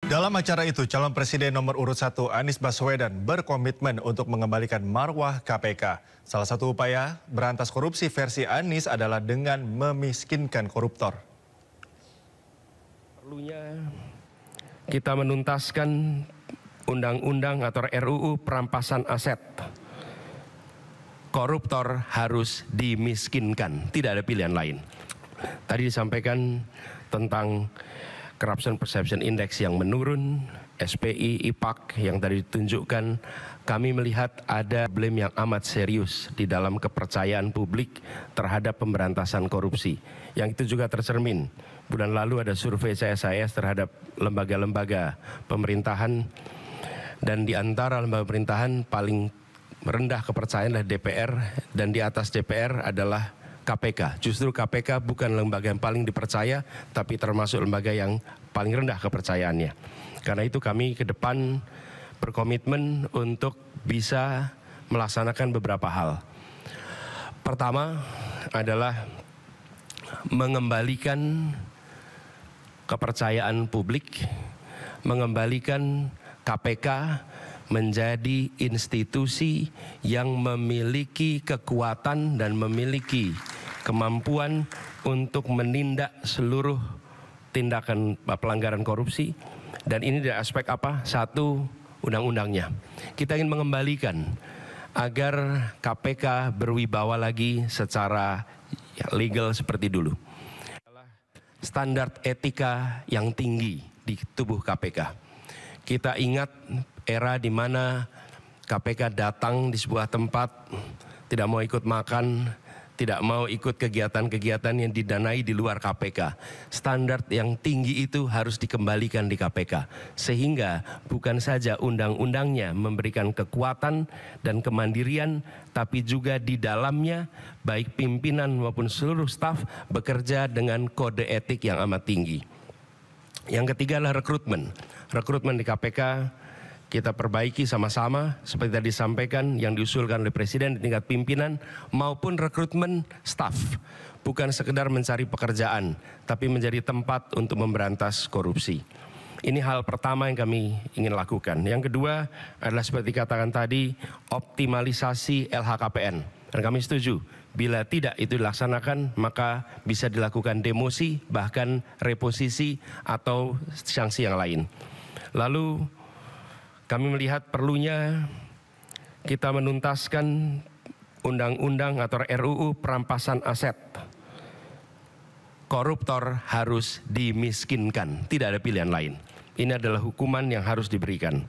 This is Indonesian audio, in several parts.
Dalam acara itu, calon presiden nomor urut 1 Anies Baswedan berkomitmen untuk mengembalikan marwah KPK. Salah satu upaya berantas korupsi versi Anies adalah dengan memiskinkan koruptor. Perlunya kita menuntaskan undang-undang atau RUU perampasan aset. Koruptor harus dimiskinkan, tidak ada pilihan lain. Tadi disampaikan tentang Corruption Perception Index yang menurun, SPI, IPAK yang tadi ditunjukkan, kami melihat ada problem yang amat serius di dalam kepercayaan publik terhadap pemberantasan korupsi. Yang itu juga tercermin. Bulan lalu ada survei CSIS terhadap lembaga-lembaga pemerintahan, dan di antara lembaga pemerintahan paling rendah kepercayaan adalah DPR, dan di atas DPR adalah KPK. Justru KPK bukan lembaga yang paling dipercaya, tapi termasuk lembaga yang paling rendah kepercayaannya. Karena itu kami ke depan berkomitmen untuk bisa melaksanakan beberapa hal. Pertama adalah mengembalikan kepercayaan publik, mengembalikan KPK menjadi institusi yang memiliki kekuatan dan memiliki kemampuan untuk menindak seluruh tindakan pelanggaran korupsi. Dan ini dari aspek apa? Satu, undang-undangnya. Kita ingin mengembalikan agar KPK berwibawa lagi secara legal seperti dulu. Standar etika yang tinggi di tubuh KPK. Kita ingat era di mana KPK datang di sebuah tempat, tidak mau ikut makan, tidak mau ikut kegiatan-kegiatan yang didanai di luar KPK. Standar yang tinggi itu harus dikembalikan di KPK. Sehingga bukan saja undang-undangnya memberikan kekuatan dan kemandirian, tapi juga di dalamnya baik pimpinan maupun seluruh staf bekerja dengan kode etik yang amat tinggi. Yang ketiga adalah rekrutmen. Rekrutmen di KPK kita perbaiki sama-sama seperti tadi disampaikan yang diusulkan oleh Presiden di tingkat pimpinan maupun rekrutmen staf. Bukan sekedar mencari pekerjaan, tapi menjadi tempat untuk memberantas korupsi. Ini hal pertama yang kami ingin lakukan. Yang kedua adalah seperti katakan tadi, optimalisasi LHKPN. Dan kami setuju, bila tidak itu dilaksanakan, maka bisa dilakukan demosi, bahkan reposisi atau sanksi yang lain. Lalu kami melihat perlunya kita menuntaskan undang-undang atau RUU perampasan aset. Koruptor harus dimiskinkan, tidak ada pilihan lain. Ini adalah hukuman yang harus diberikan.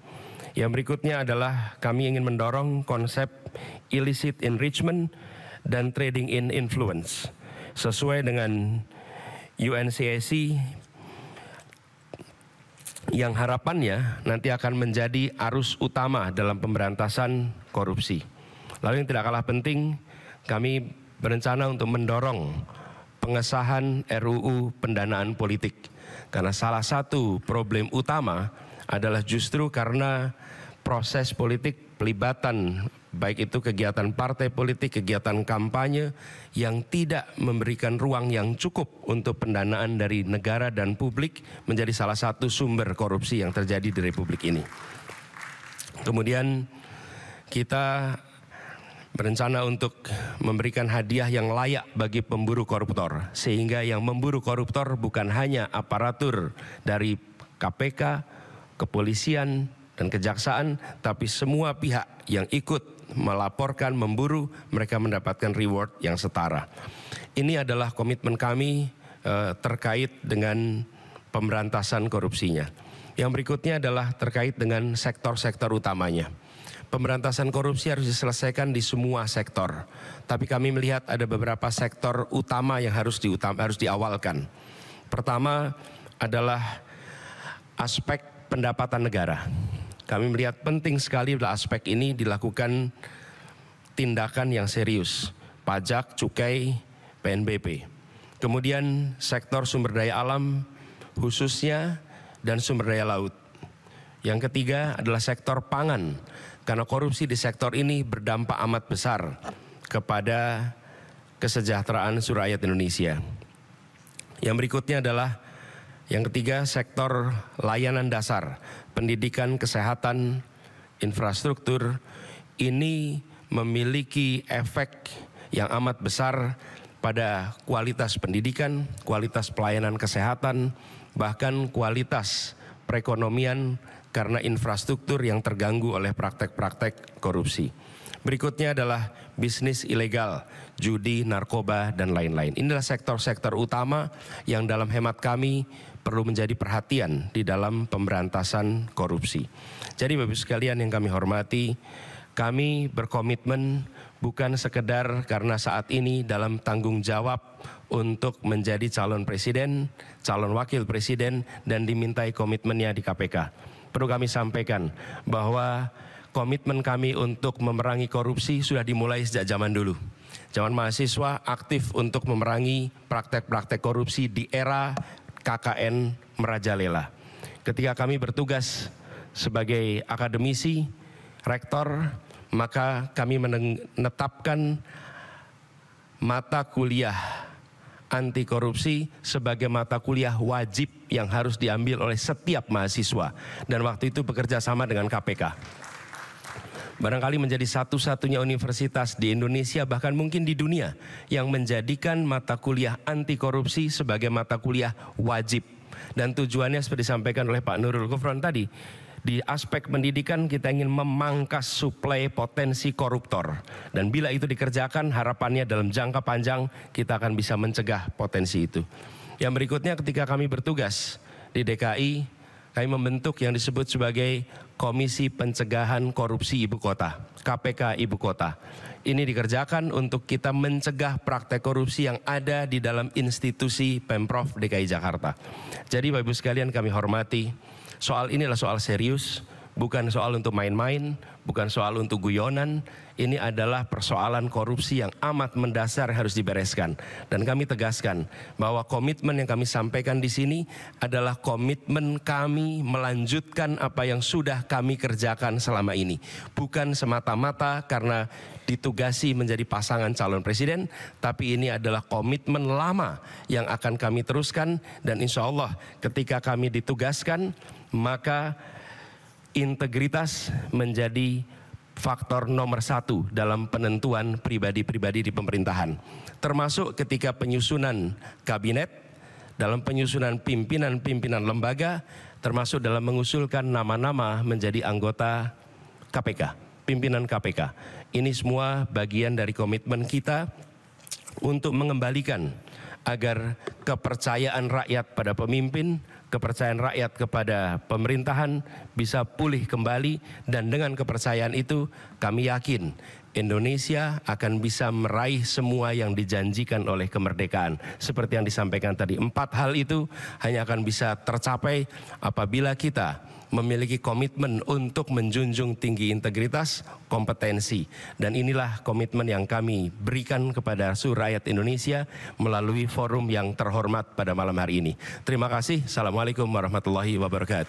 Yang berikutnya adalah kami ingin mendorong konsep illicit enrichment dan trading in influence. Sesuai dengan UNCAC yang harapannya nanti akan menjadi arus utama dalam pemberantasan korupsi. Lalu yang tidak kalah penting, kami berencana untuk mendorong pengesahan RUU pendanaan politik. Karena salah satu problem utama adalah justru karena proses politik pelibatan, baik itu kegiatan partai politik, kegiatan kampanye yang tidak memberikan ruang yang cukup untuk pendanaan dari negara dan publik menjadi salah satu sumber korupsi yang terjadi di Republik ini. Kemudian kita berencana untuk memberikan hadiah yang layak bagi pemburu koruptor, sehingga yang memburu koruptor bukan hanya aparatur dari KPK, kepolisian, dan kejaksaan, tapi semua pihak yang ikut melaporkan, memburu, mereka mendapatkan reward yang setara. Ini adalah komitmen kami terkait dengan pemberantasan korupsinya. Yang berikutnya adalah terkait dengan sektor-sektor utamanya. Pemberantasan korupsi harus diselesaikan di semua sektor. Tapi kami melihat ada beberapa sektor utama yang harus diawalkan. Pertama adalah aspek pendapatan negara. Kami melihat penting sekali adalah aspek ini dilakukan tindakan yang serius. Pajak, cukai, PNBP. Kemudian sektor sumber daya alam khususnya dan sumber daya laut. Yang ketiga adalah sektor pangan. Karena korupsi di sektor ini berdampak amat besar kepada kesejahteraan seluruh rakyat Indonesia. Yang berikutnya adalah Yang ketiga, sektor layanan dasar, pendidikan, kesehatan, infrastruktur, ini memiliki efek yang amat besar pada kualitas pendidikan, kualitas pelayanan kesehatan, bahkan kualitas perekonomian karena infrastruktur yang terganggu oleh praktek-praktek korupsi. Berikutnya adalah bisnis ilegal, judi, narkoba, dan lain-lain. Inilah sektor-sektor utama yang dalam hemat kami perlu menjadi perhatian di dalam pemberantasan korupsi. Jadi Bapak Ibu sekalian yang kami hormati, kami berkomitmen bukan sekedar karena saat ini dalam tanggung jawab untuk menjadi calon presiden, calon wakil presiden, dan dimintai komitmennya di KPK. Perlu kami sampaikan bahwa komitmen kami untuk memerangi korupsi sudah dimulai sejak zaman dulu. Zaman mahasiswa aktif untuk memerangi praktek-praktek korupsi di era KKN merajalela. Ketika kami bertugas sebagai akademisi, rektor, maka kami menetapkan mata kuliah anti korupsi sebagai mata kuliah wajib yang harus diambil oleh setiap mahasiswa. Dan waktu itu bekerja sama dengan KPK. Barangkali menjadi satu-satunya universitas di Indonesia, bahkan mungkin di dunia, yang menjadikan mata kuliah anti korupsi sebagai mata kuliah wajib. Dan tujuannya seperti disampaikan oleh Pak Nurul Gufron tadi, di aspek pendidikan kita ingin memangkas suplai potensi koruptor. Dan bila itu dikerjakan, harapannya dalam jangka panjang kita akan bisa mencegah potensi itu. Yang berikutnya, ketika kami bertugas di DKI, kami membentuk yang disebut sebagai Komisi Pencegahan Korupsi Ibu Kota, KPK Ibu Kota. Ini dikerjakan untuk kita mencegah praktek korupsi yang ada di dalam institusi Pemprov DKI Jakarta. Jadi Bapak Ibu sekalian kami hormati, soal ini adalah soal serius, bukan soal untuk main-main, bukan soal untuk guyonan. Ini adalah persoalan korupsi yang amat mendasar harus dibereskan. Dan kami tegaskan bahwa komitmen yang kami sampaikan di sini adalah komitmen kami melanjutkan apa yang sudah kami kerjakan selama ini. Bukan semata-mata karena ditugasi menjadi pasangan calon presiden, tapi ini adalah komitmen lama yang akan kami teruskan. Dan insya Allah ketika kami ditugaskan, maka integritas menjadi faktor nomor satu dalam penentuan pribadi-pribadi di pemerintahan. Termasuk ketika penyusunan kabinet, dalam penyusunan pimpinan-pimpinan lembaga, termasuk dalam mengusulkan nama-nama menjadi anggota KPK, pimpinan KPK. Ini semua bagian dari komitmen kita untuk mengembalikan agar kepercayaan rakyat pada pemimpin, kepercayaan rakyat kepada pemerintahan bisa pulih kembali. Dan dengan kepercayaan itu kami yakin Indonesia akan bisa meraih semua yang dijanjikan oleh kemerdekaan. Seperti yang disampaikan tadi, 4 hal itu hanya akan bisa tercapai apabila kita memiliki komitmen untuk menjunjung tinggi integritas, kompetensi. Dan inilah komitmen yang kami berikan kepada seluruh rakyat Indonesia melalui forum yang terhormat pada malam hari ini. Terima kasih. Assalamualaikum warahmatullahi wabarakatuh.